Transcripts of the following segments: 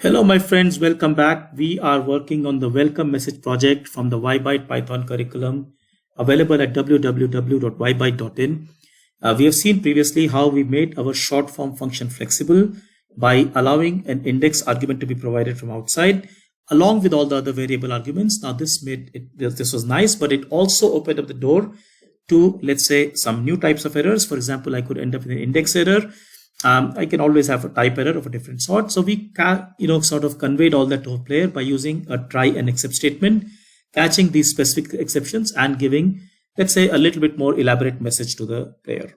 Hello, my friends. Welcome back. We are working on the welcome message project from the YByte Python curriculum available at www.ybyte.in. We have seen previously how we made our short form function flexible by allowing an index argument to be provided from outside along with all the other variable arguments. Now this was nice, but it also opened up the door to, let's say, some new types of errors. For example, I could end up with an index error. I can always have a type error of a different sort. So we can, sort of conveyed all that to a player by using a try and except statement, catching these specific exceptions and giving, let's say, a little bit more elaborate message to the player.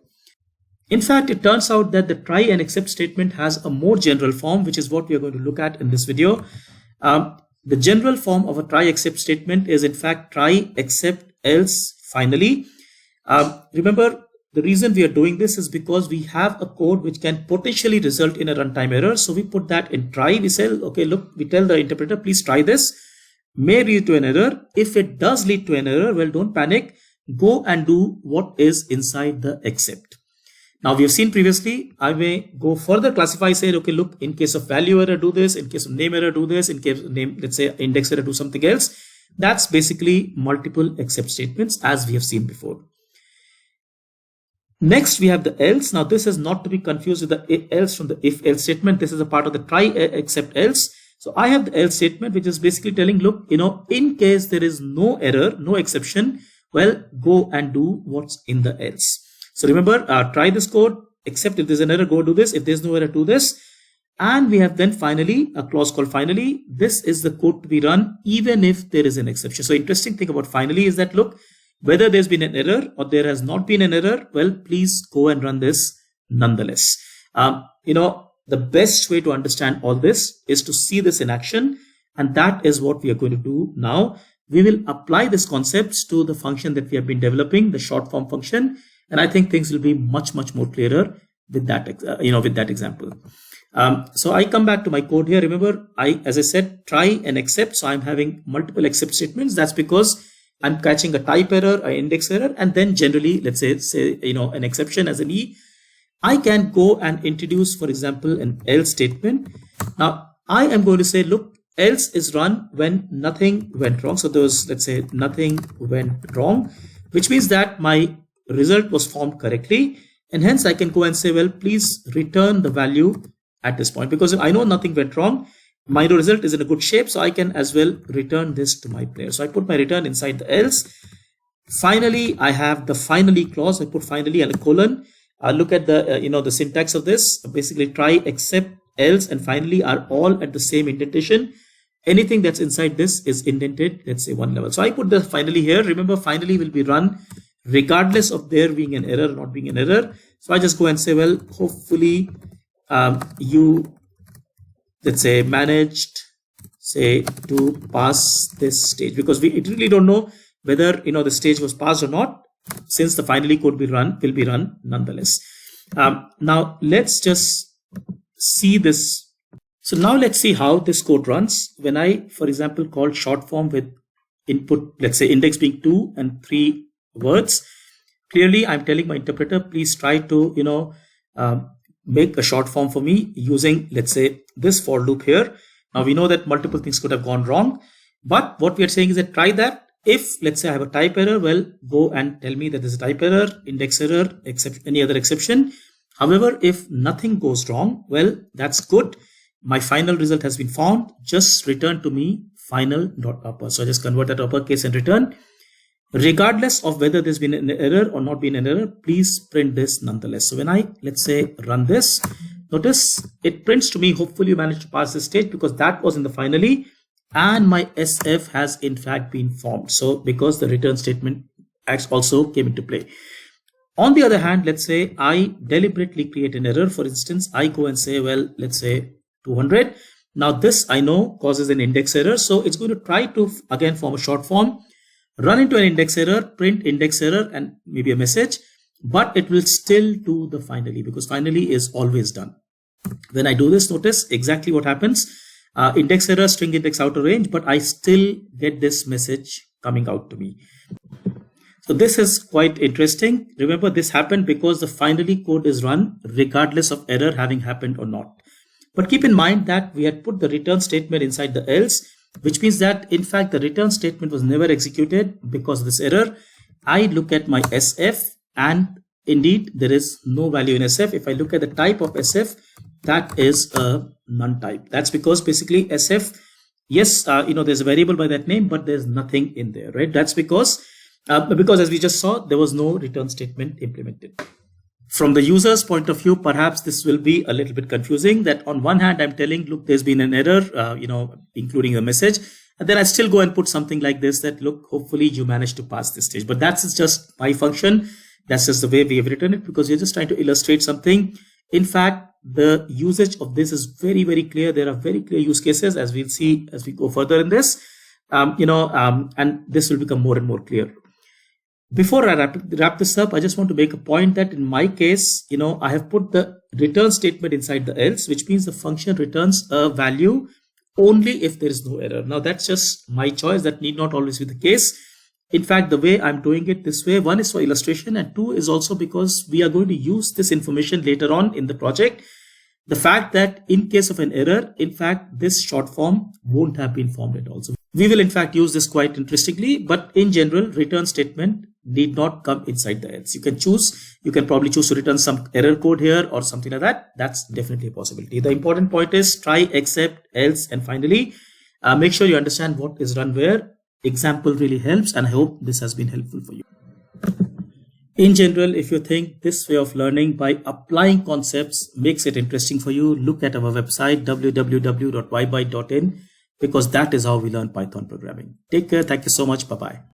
In fact, it turns out that the try and except statement has a more general form, which is what we are going to look at in this video. The general form of a try except statement is in fact try except else finally. Remember, the reason we are doing this is because we have a code which can potentially result in a runtime error. So we put that in try. We say, okay, look, we tell the interpreter, please try this. May lead to an error. If it does lead to an error, well, don't panic. Go and do what is inside the except. Now we have seen previously, I may go further classify, say, okay, look, in case of value error, do this. In case of name error, do this. In case of name, let's say index error, do something else. That's basically multiple except statements as we have seen before. Next, we have the else. Now, this is not to be confused with the else from the if else statement. This is a part of the try except else. So I have the else statement, which is basically telling, look, in case there is no error, no exception, well, go and do what's in the else. So remember, try this code, except if there's an error, go do this. If there's no error, do this. And we have then finally a clause called finally. This is the code to be run even if there is an exception. So interesting thing about finally is that, look, whether there's been an error or there has not been an error, well, please go and run this nonetheless. The best way to understand all this is to see this in action. And that is what we are going to do now. We will apply these concepts to the function that we have been developing, the short form function. And I think things will be much more clearer with that, with that example. So I come back to my code here. Remember, as I said, try and except. So I'm having multiple except statements. That's because I'm catching a type error, an index error, and then generally, let's say, an exception as an E. I can go and introduce, for example, an else statement. Now, I am going to say, look, else is run when nothing went wrong. So let's say nothing went wrong, which means that my result was formed correctly. And hence I can go and say, well, please return the value at this point, because if I know nothing went wrong, my result is in a good shape, so I can as well return this to my player. So I put my return inside the else. Finally, I have the finally clause. I put finally and a colon. Look at the the syntax of this. Basically, try, except, else, and finally are all at the same indentation. Anything that's inside this is indented, let's say, one level. So I put the finally here. Remember, finally will be run regardless of there being an error or not being an error. So I just go and say, well, hopefully you, let's say, managed, say, to pass this stage, because we really don't know whether the stage was passed or not, since the finally code will be run nonetheless. Now let's just see this. So now let's see how this code runs when I, for example, call short form with input, let's say index being 2 and 3 words. Clearly, I'm telling my interpreter, please try to make a short form for me using, let's say, this for loop here. Now we know that multiple things could have gone wrong, but what we are saying is that try that. If, let's say, I have a type error, well, go and tell me that there's a type error, index error, except any other exception. However, if nothing goes wrong, well, that's good. My final result has been found. Just return to me final.upper. So I just convert that to uppercase and return. Regardless of whether there's been an error or not been an error, please print this nonetheless. So when I, let's say, run this, notice it prints to me, hopefully you managed to pass this stage, because that was in the finally, and my SF has in fact been formed. So because the return statement also came into play. On the other hand, let's say I deliberately create an error. For instance, I go and say, well, let's say 200. Now this I know causes an index error. So it's going to try to again form a short form, run into an index error, print index error and maybe a message, but it will still do the finally, because finally is always done. When I do this, notice exactly what happens. Index error, string index out of range, but I still get this message coming out to me. So this is quite interesting. Remember, this happened because the finally code is run regardless of error having happened or not. But keep in mind that we had put the return statement inside the else, which means that in fact the return statement was never executed because of this error. I look at my SF and indeed there is no value in SF. If I look at the type of SF, that is a none type. That's because basically SF, yes, there's a variable by that name, but there's nothing in there, right? That's because as we just saw, there was no return statement implemented. From the user's point of view, perhaps this will be a little bit confusing, that on one hand, I'm telling, look, there's been an error, including a message. And then I still go and put something like this, that look, hopefully you managed to pass this stage. But that's just my function. That's just the way we have written it, because you're just trying to illustrate something. In fact, the usage of this is very, very clear. There are very clear use cases, as we'll see as we go further in this, and this will become more and more clear. Before I wrap this up, I just want to make a point that in my case, I have put the return statement inside the else, which means the function returns a value only if there is no error. Now, that's just my choice. That need not always be the case. In fact, the way I'm doing it this way, one is for illustration, and two is also because we are going to use this information later on in the project. The fact that in case of an error, in fact, this short form won't have been formed at all. So we will in fact use this quite interestingly, but in general, return statement need not come inside the else. You can probably choose to return some error code here or something like that. That's definitely a possibility. The important point is try, except, else, and finally, make sure you understand what is run where. Example really helps, and I hope this has been helpful for you. In general, if you think this way of learning by applying concepts makes it interesting for you, look at our website www.ybyte.in, because that is how we learn Python programming. Take care. Thank you so much. Bye-bye.